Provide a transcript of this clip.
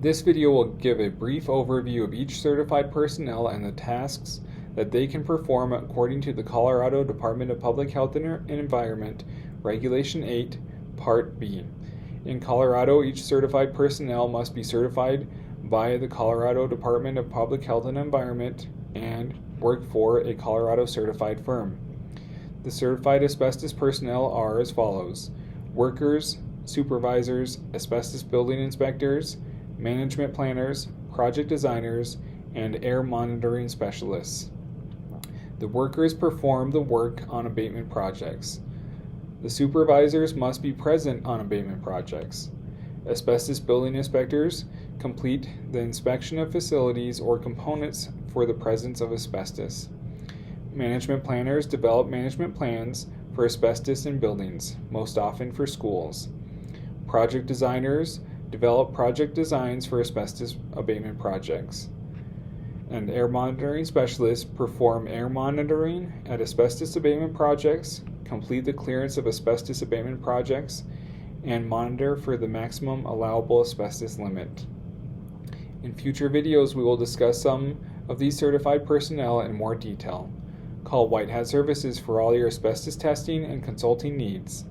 This video will give a brief overview of each certified personnel and the tasks that they can perform according to the Colorado Department of Public Health and Environment, Regulation 8, Part B. In Colorado, each certified personnel must be certified by the Colorado Department of Public Health and Environment and work for a Colorado certified firm. The certified asbestos personnel are as follows: workers, supervisors, asbestos building inspectors, management planners, project designers, and air monitoring specialists. The workers perform the work on abatement projects. The supervisors must be present on abatement projects. Asbestos building inspectors complete the inspection of facilities or components for the presence of asbestos. Management planners develop management plans for asbestos in buildings, most often for schools. Project designers develop project designs for asbestos abatement projects. And air monitoring specialists perform air monitoring at asbestos abatement projects, complete the clearance of asbestos abatement projects, and monitor for the maximum allowable asbestos limit. In future videos, we will discuss some of these certified personnel in more detail. Call White Hat Services for all your asbestos testing and consulting needs.